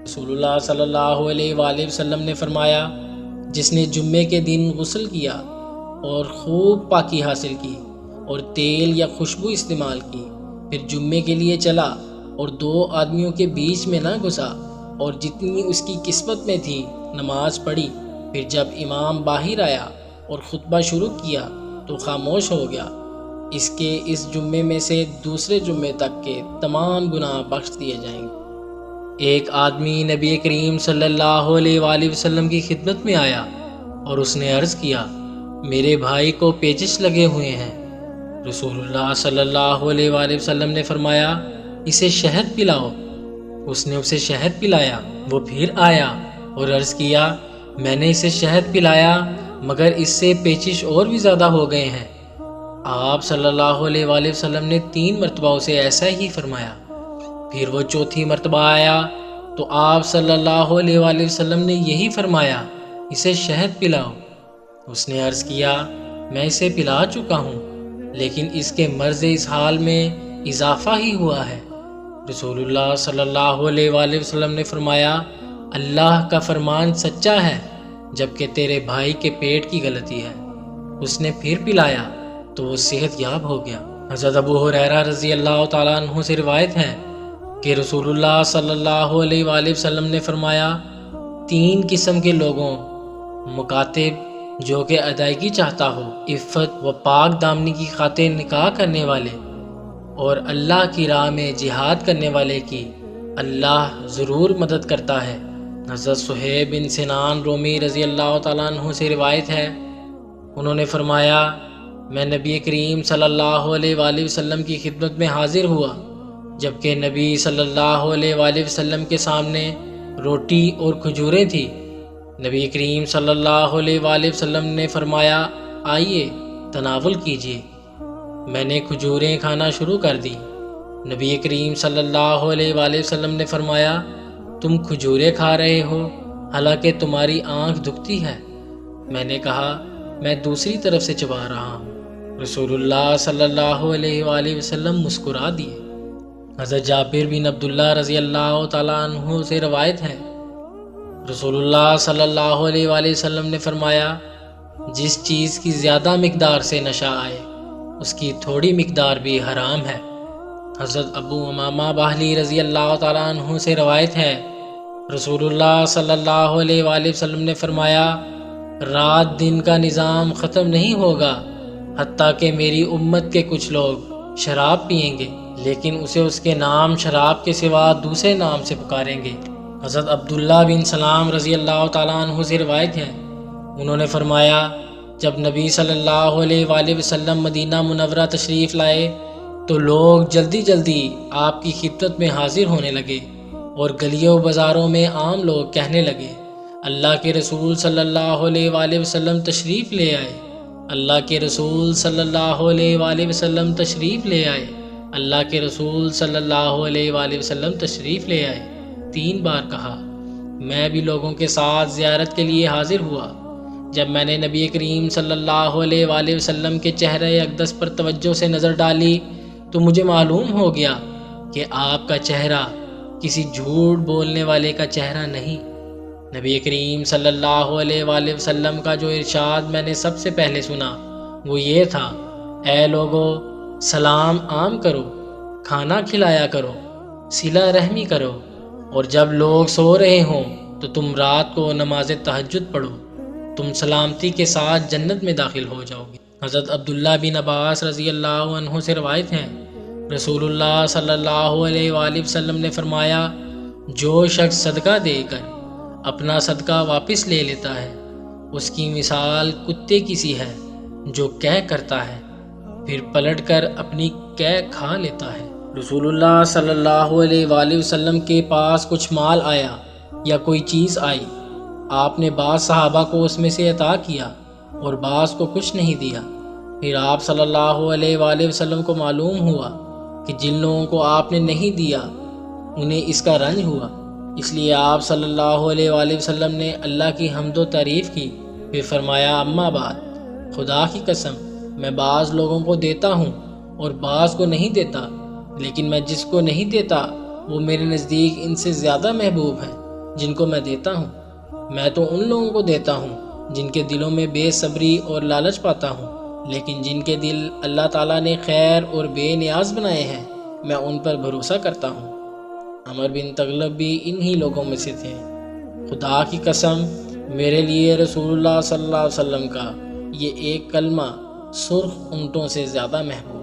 رسول اللہ صلی اللہ علیہ وآلہ وسلم نے فرمایا، جس نے جمعے کے دن غسل کیا اور خوب پاکی حاصل کی اور تیل یا خوشبو استعمال کی، پھر جمعے کے لیے چلا اور دو آدمیوں کے بیچ میں نہ گھسا اور جتنی اس کی قسمت میں تھی نماز پڑھی، پھر جب امام باہر آیا اور خطبہ شروع کیا تو خاموش ہو گیا، اس کے اس جمعے میں سے دوسرے جمعے تک کے تمام گناہ بخش دیے جائیں گے۔ ایک آدمی نبی کریم صلی اللہ علیہ وآلہ وسلم کی خدمت میں آیا اور اس نے عرض کیا، میرے بھائی کو پیچش لگے ہوئے ہیں۔ رسول اللہ صلی اللہ علیہ وآلہ وسلم نے فرمایا، اسے شہد پلاؤ۔ اس نے اسے شہد پلایا۔ وہ پھر آیا اور عرض کیا، میں نے اسے شہد پلایا مگر اس سے پیچش اور بھی زیادہ ہو گئے ہیں۔ آپ صلی اللہ علیہ وآلہ وسلم نے 3 مرتبہ اسے ایسا ہی فرمایا۔ پھر وہ چوتھی مرتبہ آیا تو آپ صلی اللہ علیہ وآلہ وسلم نے یہی فرمایا، اسے شہد پلاؤ۔ اس نے عرض کیا، میں اسے پلا چکا ہوں لیکن اس کے مرض اسہال میں اضافہ ہی ہوا ہے۔ رسول اللہ صلی اللہ علیہ وآلہ وسلم نے فرمایا، اللہ کا فرمان سچا ہے جبکہ تیرے بھائی کے پیٹ کی غلطی ہے۔ اس نے پھر پلایا تو وہ صحت یاب ہو گیا۔ حضرت ابو ہریرہ رضی اللہ تعالیٰ عنہ سے روایت ہے کہ رسول اللہ صلی اللہ علیہ وآلہ وسلم نے فرمایا، 3 قسم کے لوگوں، مکاتب جو کہ ادائیگی چاہتا ہو، عفت و پاک دامنی کی خاطر نکاح کرنے والے، اور اللہ کی راہ میں جہاد کرنے والے کی اللہ ضرور مدد کرتا ہے۔ حضرت صہیب بن سنان رومی رضی اللہ تعالیٰ عنہ سے روایت ہے، انہوں نے فرمایا، میں نبی کریم صلی اللہ علیہ وآلہ وسلم کی خدمت میں حاضر ہوا جبکہ نبی صلی اللہ علیہ وآلہ وسلم کے سامنے روٹی اور کھجوریں تھی۔ نبی کریم صلی اللہ علیہ وآلہ وسلم نے فرمایا، آئیے تناول کیجیے۔ میں نے کھجوریں کھانا شروع کر دی۔ نبی کریم صلی اللہ علیہ وآلہ وسلم نے فرمایا، تم کھجوریں کھا رہے ہو حالانکہ تمہاری آنکھ دکھتی ہے۔ میں نے کہا، میں دوسری طرف سے چبا رہا ہوں۔ رسول اللہ صلی اللہ علیہ وآلہ وسلم مسکرا دیے۔ حضرت جابر بن عبداللہ رضی اللہ تعالیٰ عنہ سے روایت ہے، رسول اللہ صلی اللہ علیہ وآلہ وسلم نے فرمایا، جس چیز کی زیادہ مقدار سے نشہ آئے اس کی تھوڑی مقدار بھی حرام ہے۔ حضرت ابو امامہ باہلی رضی اللہ تعالیٰ عنہ سے روایت ہے، رسول اللہ صلی اللہ علیہ وآلہ وسلم نے فرمایا، رات دن کا نظام ختم نہیں ہوگا حتیٰ کہ میری امت کے کچھ لوگ شراب پئیں گے لیکن اسے اس کے نام شراب کے سوا دوسرے نام سے پکاریں گے۔ حضرت عبداللہ بن سلام رضی اللہ تعالیٰ عنہ سے روایت ہے، انہوں نے فرمایا، جب نبی صلی اللہ علیہ وآلہ وسلم مدینہ منورہ تشریف لائے تو لوگ جلدی جلدی آپ کی خدمت میں حاضر ہونے لگے اور گلیوں بازاروں میں عام لوگ کہنے لگے، اللہ کے رسول صلی اللہ علیہ وآلہ وسلم تشریف لے آئے، اللہ کے رسول صلی اللہ علیہ وآلہ وسلم تشریف لے آئے، اللہ کے رسول صلی اللہ علیہ وآلہ وسلم تشریف لے آئے۔ 3 بار کہا۔ میں بھی لوگوں کے ساتھ زیارت کے لیے حاضر ہوا۔ جب میں نے نبی کریم صلی اللہ علیہ وآلہ وسلم کے چہرہ اقدس پر توجہ سے نظر ڈالی تو مجھے معلوم ہو گیا کہ آپ کا چہرہ کسی جھوٹ بولنے والے کا چہرہ نہیں۔ نبی کریم صلی اللہ علیہ وآلہ وسلم کا جو ارشاد میں نے سب سے پہلے سنا وہ یہ تھا، اے لوگو، سلام عام کرو، کھانا کھلایا کرو، صلہ رحمی کرو، اور جب لوگ سو رہے ہوں تو تم رات کو نماز تہجد پڑھو، تم سلامتی کے ساتھ جنت میں داخل ہو جاؤ گے۔ حضرت عبداللہ بن عباس رضی اللہ عنہ سے روایت ہے، رسول اللہ صلی اللہ علیہ وآلہ وسلم نے فرمایا، جو شخص صدقہ دے کر اپنا صدقہ واپس لے لیتا ہے اس کی مثال کتے کی سی ہے جو قے کرتا ہے پھر پلٹ کر اپنی قے کھا لیتا ہے۔ رسول اللہ صلی اللہ علیہ وآلہ وسلم کے پاس کچھ مال آیا یا کوئی چیز آئی، آپ نے بعض صحابہ کو اس میں سے عطا کیا اور بعض کو کچھ نہیں دیا۔ پھر آپ صلی اللہ علیہ وآلہ وسلم کو معلوم ہوا کہ جن لوگوں کو آپ نے نہیں دیا انہیں اس کا رنج ہوا، اس لیے آپ صلی اللہ علیہ وآلہ وسلم نے اللہ کی حمد و تعریف کی، پھر فرمایا، اما بعد، خدا کی قسم میں بعض لوگوں کو دیتا ہوں اور بعض کو نہیں دیتا، لیکن میں جس کو نہیں دیتا وہ میرے نزدیک ان سے زیادہ محبوب ہے۔ جن کو میں دیتا ہوں، میں تو ان لوگوں کو دیتا ہوں جن کے دلوں میں بے صبری اور لالچ پاتا ہوں، لیکن جن کے دل اللہ تعالیٰ نے خیر اور بے نیاز بنائے ہیں میں ان پر بھروسہ کرتا ہوں۔ عمر بن تغلب بھی انہی لوگوں میں سے تھے۔ خدا کی قسم، میرے لیے رسول اللہ صلی اللہ علیہ وسلم کا یہ ایک کلمہ سرخ اونٹوں سے زیادہ محبوب